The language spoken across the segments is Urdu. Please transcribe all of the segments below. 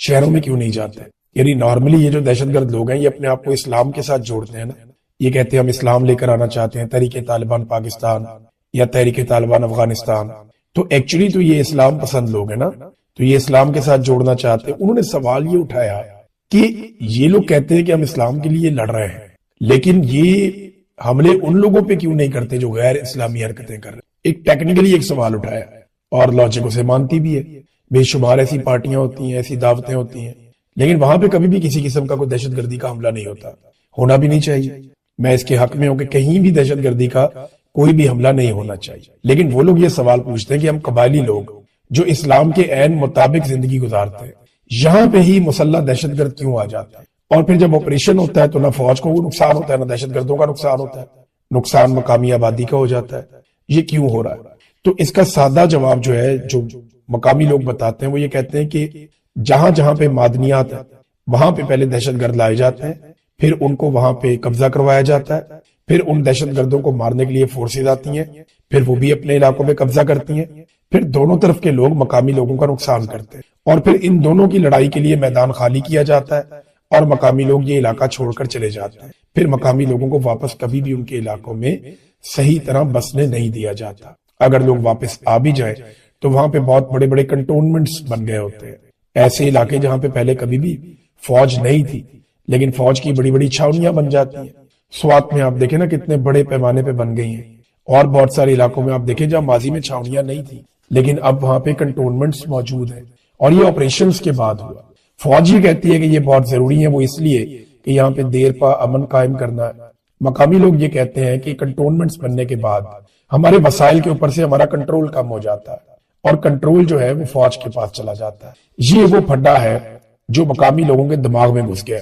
شہروں میں کیوں نہیں جاتے؟ یعنی نارملی یہ جو دہشت گرد لوگ ہیں یہ اپنے آپ کو اسلام کے ساتھ جوڑتے ہیں نا، یہ کہتے ہیں ہم اسلام لے کر آنا چاہتے ہیں، تحریک طالبان پاکستان یا تحریک طالبان افغانستان، تو ایکچولی تو یہ اسلام پسند لوگ ہیں نا، تو یہ اسلام کے ساتھ جوڑنا چاہتے ہیں۔ انہوں نے سوال یہ اٹھایا کہ یہ لوگ کہتے ہیں کہ ہم اسلام کے لیے لڑ رہے ہیں، لیکن یہ حملے ان لوگوں پہ کیوں نہیں کرتے جو غیر اسلامی حرکتیں کر رہے ہیں؟ ایک ٹیکنیکلی ایک سوال اٹھایا اور لاجک اسے مانتی بھی ہے، بے شمار ایسی پارٹیاں ہوتی ہیں، ایسی دعوتیں ہوتی ہیں، لیکن وہاں پہ کبھی بھی کسی قسم کا کوئی دہشت گردی کا حملہ نہیں ہوتا، ہونا بھی نہیں چاہیے۔ میں اس کے حق میں ہوں کہ کہیں بھی دہشت گردی کا کوئی بھی حملہ نہیں ہونا چاہیے، لیکن وہ لوگ یہ سوال پوچھتے ہیں کہ ہم قبائلی لوگ جو اسلام کے عین مطابق زندگی گزارتے ہیں، یہاں پہ ہی مسلح دہشت گرد کیوں آ جاتا ہے؟ اور پھر جب آپریشن ہوتا ہے تو نہ فوج کو نقصان ہوتا ہے، نہ دہشت گردوں کا نقصان ہوتا ہے، نقصان مقامی آبادی کا ہو جاتا ہے۔ یہ کیوں ہو رہا ہے؟ تو اس کا سادہ جواب جو ہے، جو مقامی لوگ بتاتے ہیں، وہ یہ کہتے ہیں کہ جہاں جہاں پہ معدنیات ہے وہاں پہ پہلے دہشت گرد لائے جاتے ہیں، پھر ان کو وہاں پہ قبضہ کروایا جاتا ہے، پھر ان دہشت گردوں کو مارنے کے لیے فورسز آتی ہیں، پھر وہ بھی اپنے علاقوں میں قبضہ کرتی ہیں، پھر دونوں طرف کے لوگ مقامی لوگوں کا نقصان کرتے ہیں، اور پھر ان دونوں کی لڑائی کے لیے میدان خالی کیا جاتا ہے اور مقامی لوگ یہ علاقہ چھوڑ کر چلے جاتے ہیں، پھر مقامی لوگوں کو واپس کبھی بھی ان کے علاقوں میں صحیح طرح بسنے نہیں دیا جاتا۔ اگر لوگ واپس آ بھی جائیں تو وہاں پہ بہت بڑے بڑے کنٹونمنٹس بن گئے ہوتے ہیں، ایسے علاقے جہاں پہ پہلے کبھی بھی فوج نہیں تھی لیکن فوج کی بڑی بڑی چھاونیاں بن جاتی ہیں۔ سوات میں آپ دیکھیں نا کتنے بڑے پیمانے پہ بن گئی ہیں، اور بہت سارے علاقوں میں آپ دیکھیں جہاں ماضی میں چھاونیاں نہیں تھی لیکن اب وہاں پہ کنٹونمنٹس موجود ہیں، اور یہ آپریشنز کے بعد ہوا۔ فوج یہ کہتی ہے کہ یہ بہت ضروری ہے، وہ اس لیے کہ یہاں پہ دیر پا امن قائم کرنا ہے۔ مقامی لوگ یہ کہتے ہیں کہ کنٹونمنٹس بننے کے بعد ہمارے وسائل کے اوپر سے ہمارا کنٹرول کم ہو جاتا ہے، اور کنٹرول جو ہے وہ فوج کے پاس چلا جاتا ہے۔ یہ وہ پھڈا ہے جو مقامی لوگوں کے دماغ میں گھس گیا،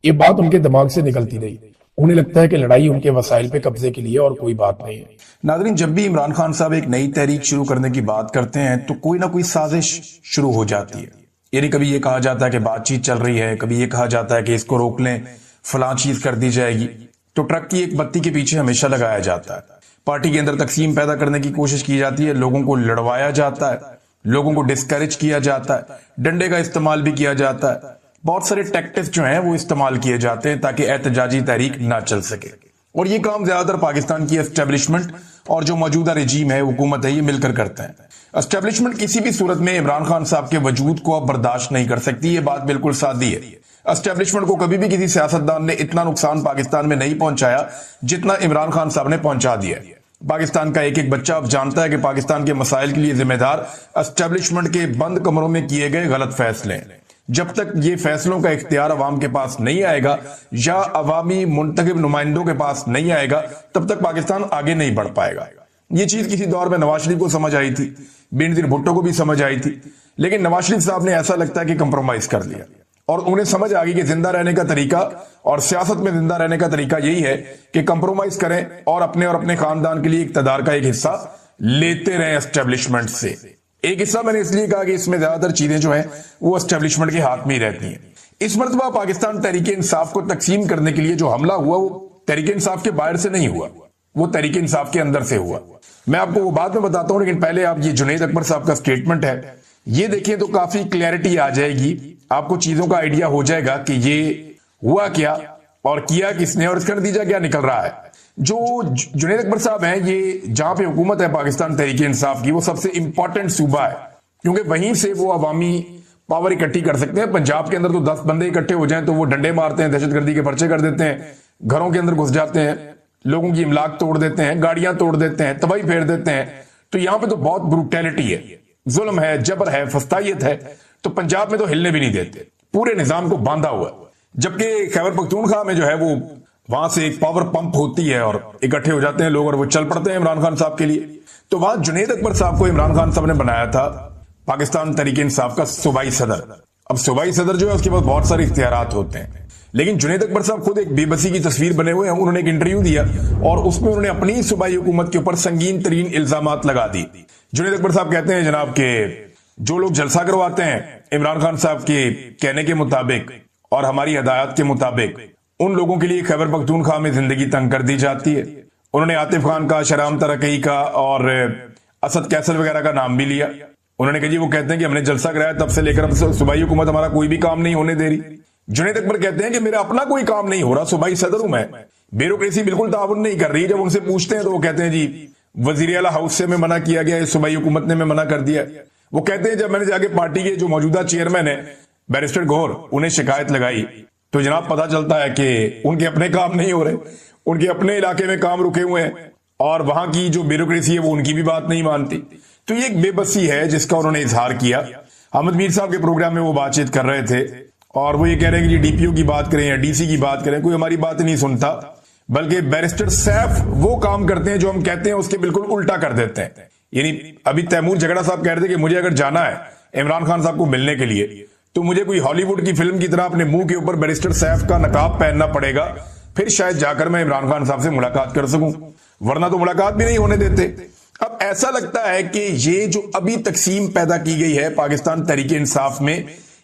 یہ بات ان کے دماغ سے نکلتی رہی، انہیں لگتا ہے کہ لڑائی ان کے وسائل پہ قبضے کے لیے اور کوئی بات نہیں ہے۔ ناظرین، جب بھی عمران خان صاحب ایک نئی تحریک شروع کرنے کی بات کرتے ہیں تو کوئی نہ کوئی سازش شروع ہو جاتی ہے۔ یعنی کبھی یہ کہا جاتا ہے کہ بات چیت چل رہی ہے، کبھی یہ کہا جاتا ہے کہ اس کو روک لیں، فلاں چیز کر دی جائے گی، تو ٹرک کی ایک بتی کے پیچھے ہمیشہ لگایا جاتا ہے۔ پارٹی کے اندر تقسیم پیدا کرنے کی کوشش کی جاتی ہے، لوگوں کو لڑوایا جاتا ہے، لوگوں کو ڈسکریج کیا جاتا ہے، ڈنڈے کا استعمال بھی کیا جاتا ہے، بہت سارے ٹیکٹکس جو ہیں وہ استعمال کیے جاتے ہیں تاکہ احتجاجی تحریک نہ چل سکے۔ اور یہ کام زیادہ تر پاکستان کی اسٹیبلشمنٹ اور جو موجودہ رجیم ہے، حکومت ہے، یہ مل کر کرتے ہیں۔ اسٹیبلشمنٹ کسی بھی صورت میں عمران خان صاحب کے وجود کو اب برداشت نہیں کر سکتی، یہ بات بالکل سادی ہے۔ اسٹیبلشمنٹ کو کبھی بھی کسی سیاستدان نے اتنا نقصان پاکستان میں نہیں پہنچایا جتنا عمران خان صاحب نے پہنچا دیا ہے۔ پاکستان کا ایک ایک بچہ اب جانتا ہے کہ پاکستان کے مسائل کے لیے ذمہ دار اسٹیبلشمنٹ کے بند کمروں میں کیے گئے غلط فیصلے ہیں۔ جب تک یہ فیصلوں کا اختیار عوام کے پاس نہیں آئے گا یا عوامی منتخب نمائندوں کے پاس نہیں آئے گا، تب تک پاکستان آگے نہیں بڑھ پائے گا۔ یہ چیز کسی دور میں نواز شریف کو سمجھ آئی تھی، بینظیر بھٹو کو بھی سمجھ آئی تھی، لیکن نواز شریف صاحب نے ایسا لگتا ہے کہ کمپرومائز کر لیا، اور انہیں سمجھ آ گئی کہ زندہ رہنے کا طریقہ اور سیاست میں زندہ رہنے کا طریقہ یہی ہے کہ کمپرومائز کریں اور اپنے خاندان کے لیے اقتدار کا ایک حصہ لیتے رہیں اسٹیبلشمنٹ سے۔ ایک حصہ میں نے اس لیے کہا کہ اس میں زیادہ تر چیزیں جو ہیں وہ اسٹیبلشمنٹ کے ہاتھ میں ہی رہتی ہیں۔ اس مرتبہ پاکستان تحریک انصاف کو تقسیم کرنے کے لیے جو حملہ ہوا وہ تحریک انصاف کے باہر سے نہیں ہوا، وہ تحریک انصاف کے اندر سے ہوا۔ میں آپ کو وہ بعد میں بتاتا ہوں، لیکن پہلے آپ یہ جنید اکبر صاحب کا سٹیٹمنٹ ہے یہ دیکھیں تو کافی کلیئرٹی آ جائے گی، آپ کو چیزوں کا آئیڈیا ہو جائے گا کہ یہ ہوا کیا اور کیا کس نے اور اس کا نتیجہ کیا نکل رہا ہے۔ جو جنید اکبر صاحب ہیں، یہ جہاں پہ حکومت ہے پاکستان تحریک انصاف کی، وہ سب سے امپورٹنٹ صوبہ ہے، کیونکہ وہیں سے وہ عوامی پاور اکٹھی کر سکتے ہیں۔ پنجاب کے اندر تو 10 بندے اکٹھے ہو جائیں تو وہ ڈنڈے مارتے ہیں، دہشت گردی کے پرچے کر دیتے ہیں، گھروں کے اندر گھس جاتے ہیں، لوگوں کی املاک توڑ دیتے ہیں، گاڑیاں توڑ دیتے ہیں، تباہی پھیر دیتے ہیں۔ تو یہاں پہ تو بہت بروٹیلٹی ہے، ظلم ہے، جبر ہے، فسطائیت ہے۔ تو پنجاب میں تو ہلنے بھی نہیں دیتے، پورے نظام کو باندھا ہوا ہے۔ جبکہ خیبر پختونخوا میں جو ہے وہ وہاں سے ایک پاور پمپ ہوتی ہے اور اکٹھے ہو جاتے ہیں لوگ اور وہ چل پڑتے ہیں عمران خان صاحب کے لیے۔ تو وہاں جنید اکبر صاحب کو عمران خان صاحب نے بنایا تھا پاکستان تحریک انصاف کا صوبائی صدر۔ اب صوبائی صدر جو ہے اس کے پاس بہت سارے اختیارات ہوتے ہیں، لیکن جنید اکبر صاحب خود ایک بے بسی کی تصویر بنے ہوئے ہیں۔ انہوں نے ایک انٹرویو دیا اور اس میں انہوں نے اپنی صوبائی حکومت کے اوپر سنگین ترین الزامات لگا دی۔ جنید اکبر صاحب کہتے ہیں جناب کہ جو لوگ جلسہ کرواتے ہیں عمران خان صاحب کے کہنے کے مطابق اور ہماری ہدایات کے مطابق، ان لوگوں کے لیے خیبر پختونخوا میں زندگی تنگ کر دی جاتی ہے۔ انہوں نے عاطف خان کا، شہرام ترقی کا اور اسد کیسل وغیرہ کا نام بھی لیا۔ انہوں نے کہا جی وہ کہتے ہیں کہ ہم نے جلسہ کرایا تب سے لے کر اب صوبائی حکومت ہمارا کوئی بھی کام نہیں ہونے دے رہی. جنید اکبر کہتے ہیں کہ میرا اپنا کوئی کام نہیں ہو رہا, صوبائی صدر ہوں میں, بیوروکریسی بالکل تعاون نہیں کر رہی. جب ان سے پوچھتے ہیں تو وہ کہتے ہیں جی وزیر اعلیٰ ہاؤس سے میں منع کیا گیا, صوبائی حکومت نے میں منع کر دیا. وہ کہتے ہیں جب میں نے جا کے پارٹی کے جو موجودہ چیئرمین ہیں بیرسٹر گور انہیں شکایت لگائی تو جناب پتا چلتا ہے کہ ان کے اپنے کام نہیں ہو رہے, ان کے اپنے علاقے میں کام رکے ہوئے ہیں اور وہاں کی جو بیوروکریسی ہے وہ ان کی بھی بات نہیں مانتی. تو یہ ایک بے بسی ہے جس کا انہوں نے اظہار کیا. احمد میر صاحب کے پروگرام میں وہ بات چیت کر رہے تھے اور وہ یہ کہہ رہے ہیں کہ ڈی پی او کی بات کریں یا ڈی سی کی بات کریں, کوئی ہماری بات نہیں سنتا, بلکہ بیرسٹر سیف وہ کام کرتے ہیں جو ہم کہتے ہیں اس کے بالکل الٹا کر دیتے ہیں. یعنی ابھی تیمور جھگڑا صاحب کہہ رہے تھے کہ مجھے اگر جانا ہے عمران خان صاحب کو ملنے کے لیے تو مجھے کوئی ہالی ووڈ کی فلم کی طرح اپنے منہ کے اوپر بیرسٹر سیف کا نقاب پہننا پڑے گا, پھر شاید جا کر میں عمران خان صاحب سے ملاقات کر سکوں, ورنہ تو ملاقات بھی نہیں ہونے دیتے. اب ایسا لگتا ہے کہ یہ جو ابھی تقسیم پیدا کی گئی ہے پاکستان تحریک انصاف میں,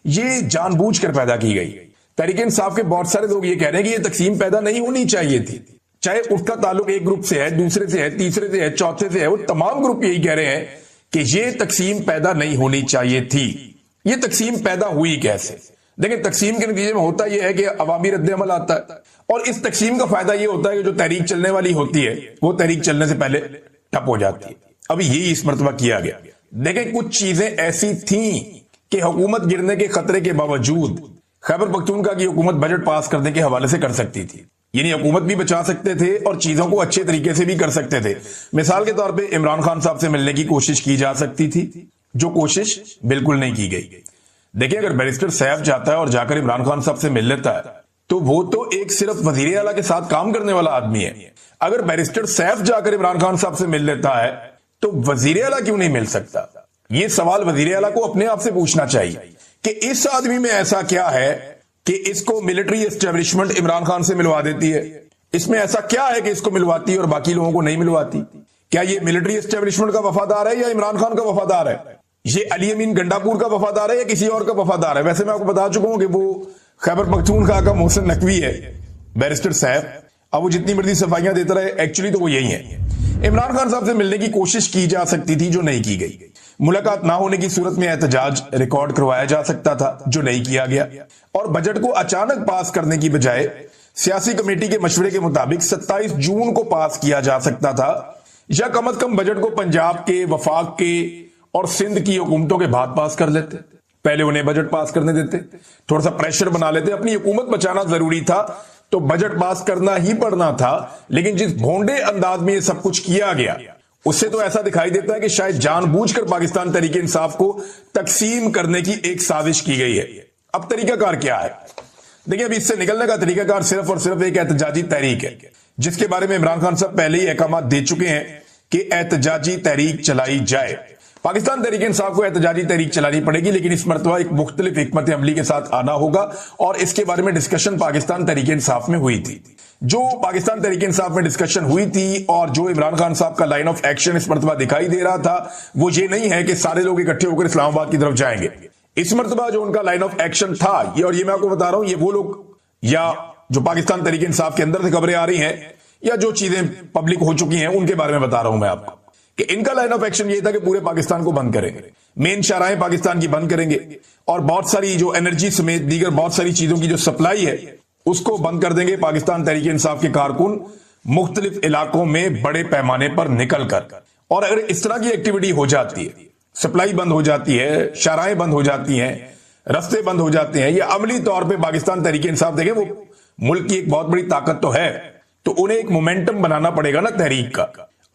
یہ جان بوجھ کر پیدا کی گئی. تحریک انصاف کے بہت سارے لوگ یہ کہہ رہے ہیں کہ یہ تقسیم پیدا نہیں ہونی چاہیے تھی, چاہے اس کا تعلق ایک گروپ سے ہے, دوسرے سے ہے, تیسرے سے ہے, چوتھے سے ہے, وہ تمام گروپ یہی کہہ رہے ہیں کہ یہ تقسیم پیدا نہیں ہونی چاہیے تھی. یہ تقسیم پیدا ہوئی کیسے؟ دیکھیں تقسیم کے نتیجے میں ہوتا یہ ہے کہ عوامی رد عمل آتا ہے, اور اس تقسیم کا فائدہ یہ ہوتا ہے کہ جو تحریک چلنے والی ہوتی ہے وہ تحریک چلنے سے پہلے ٹپ ہو جاتی ہے. ابھی یہی اس مرتبہ کیا گیا. دیکھیں کچھ چیزیں ایسی تھیں کہ حکومت گرنے کے خطرے کے باوجود خیبر پختونخوا کی حکومت بجٹ پاس کرنے کے حوالے سے کر سکتی تھی. یعنی حکومت بھی بچا سکتے تھے اور چیزوں کو اچھے طریقے سے بھی کر سکتے تھے. مثال کے طور پہ عمران خان صاحب سے ملنے کی کوشش کی جا سکتی تھی, جو کوشش بالکل نہیں کی گئی. دیکھیں اگر بیرسٹر سیف جاتا ہے اور جا کر عمران خان صاحب سے مل لیتا ہے تو وہ تو ایک صرف وزیر اعلیٰ کے ساتھ کام کرنے والا آدمی ہے. اگر بیرسٹر سیف جا کر عمران خان صاحب سے مل لیتا ہے تو وزیر اعلیٰ کیوں نہیں مل سکتا؟ یہ سوال وزیر اعلیٰ کو اپنے آپ سے پوچھنا چاہیے کہ اس آدمی میں ایسا کیا ہے کہ اس کو ملٹری اسٹیبلشمنٹ عمران خان سے ملوا دیتی ہے. اس میں ایسا کیا ہے کہ اس کو ملواتی ہے اور باقی لوگوں کو نہیں ملواتی؟ کیا یہ ملٹری اسٹیبلشمنٹ کا وفادار ہے یا عمران خان کا وفادار ہے؟ یہ علی امین گنڈاپور کا وفادار ہے یا کسی اور کا وفادار ہے؟ ویسے میں آپ کو بتا چکا ہوں کہ وہ خیبر پختونخوا کا محسن نقوی ہے بیرسٹر صاحب. اب وہ جتنی مرضی صفائیاں دیتا رہے, ایکچولی تو وہ یہی ہیں. عمران خان صاحب سے ملنے کی کوشش کی جا سکتی تھی, جو نہیں کی گئی. ملاقات نہ ہونے کی صورت میں احتجاج ریکارڈ کروایا جا سکتا تھا, جو نہیں کیا گیا. اور بجٹ کو اچانک پاس کرنے کی بجائے سیاسی کمیٹی کے مشورے کے مطابق 27 جون کو پاس کیا جا سکتا تھا, یا کم از کم بجٹ کو پنجاب کے, وفاق کے اور سندھ کی حکومتوں کے بعد پاس کر لیتے. پہلے انہیں بجٹ پاس کرنے دیتے, تھوڑا سا پریشر بنا لیتے. اپنی حکومت بچانا ضروری تھا تو بجٹ پاس کرنا ہی پڑنا تھا. لیکن جس بھونڈے انداز میں یہ سب کچھ کیا گیا اس سے تو ایسا دکھائی دیتا ہے کہ شاید جان بوجھ کر پاکستان تحریک انصاف کو تقسیم کرنے کی ایک سازش کی گئی ہے. اب طریقہ کار کیا ہے؟ دیکھیں ابھی اس سے نکلنے کا طریقہ کار صرف اور صرف ایک احتجاجی تحریک ہے, جس کے بارے میں عمران خان صاحب پہلے ہی احکامات دے چکے ہیں کہ احتجاجی تحریک چلائی جائے. پاکستان تحریک انصاف کو احتجاجی تحریک چلانی پڑے گی, لیکن اس مرتبہ ایک مختلف حکمت عملی کے ساتھ آنا ہوگا, اور اس کے بارے میں ڈسکشن پاکستان تحریک انصاف میں ہوئی تھی. جو پاکستان تحریک انصاف میں ڈسکشن ہوئی تھی اور جو عمران خان صاحب کا لائن آف ایکشن اس مرتبہ دکھائی دے رہا تھا, وہ یہ نہیں ہے کہ سارے لوگ اکٹھے ہو کر اسلام آباد کی طرف جائیں گے. اس مرتبہ جو ان کا لائن آف ایکشن تھا, اور یہ میں آپ کو بتا رہا ہوں, یہ وہ لوگ یا جو پاکستان تحریک انصاف کے اندر سے خبریں آ رہی ہیں یا جو چیزیں پبلک ہو چکی ہیں ان کے بارے میں بتا رہا ہوں میں آپ کو, کہ ان کا لائن آف ایکشن یہ تھا کہ پورے پاکستان کو بند کریں گے, مین شاہراہیں پاکستان کی بند کریں گے, اور بہت ساری جو انرجی سمیت دیگر بہت ساری چیزوں کی جو سپلائی ہے اس کو بند کر دیں گے. پاکستان تحریک انصاف کے کارکن مختلف علاقوں میں بڑے پیمانے پر نکل کر, اور اگر اس طرح کی ایکٹیویٹی ہو جاتی ہے, سپلائی بند ہو جاتی ہے, شاہراہیں بند ہو جاتی ہیں, رستے بند ہو جاتے ہیں, یہ عملی طور پہ پاکستان تحریک انصاف, دیکھیں وہ ملک کی ایک بہت بڑی طاقت تو ہے, تو انہیں ایک مومنٹم بنانا پڑے گا نا تحریک کا,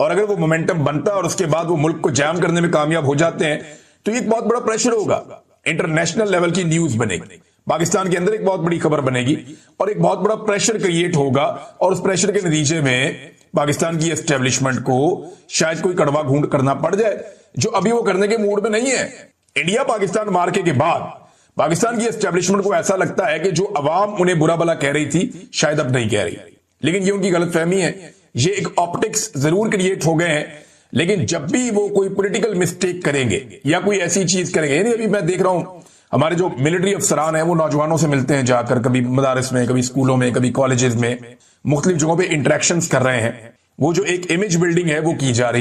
اور اگر وہ مومنٹم بنتا ہے اور اس کے بعد وہ ملک کو جام کرنے میں کامیاب ہو جاتے ہیں تو یہ ایک بہت بڑا پریشر ہوگا, انٹرنیشنل لیول کی نیوز بنے گی, پاکستان کے اندر ایک بہت بڑی خبر بنے گی, اور ایک بہت بڑا پریشر کریٹ ہوگا, اور اس پریشر کے نتیجے میں پاکستان کی اسٹیبلشمنٹ کو شاید کوئی کڑوا گھونٹ کرنا پڑ جائے, جو ابھی وہ کرنے کے موڈ میں نہیں ہے. انڈیا پاکستان مارکے کے بعد پاکستان کی اسٹیبلشمنٹ کو ایسا لگتا ہے کہ جو عوام انہیں برا بلا کہہ رہی تھی شاید اب نہیں کہہ رہی, لیکن یہ ان کی غلط فہمی ہے. یہ ایک آپٹکس ضرور کریٹ ہو گئے ہیں, لیکن جب بھی وہ کوئی پولیٹیکل مسٹیک کریں گے یا کوئی ایسی چیز کریں گے, یعنی ابھی میں دیکھ رہا ہوں ہمارے جو ملٹری افسران ہیں وہ نوجوانوں سے ملتے ہیں جا کر, کبھی مدارس میں, کبھی اسکولوں میں, کبھی کالجز میں, مختلف جگہوں پہ انٹریکشنز کر رہے ہیں. وہ جو ایک امیج بلڈنگ ہے وہ کی جا رہی ہے.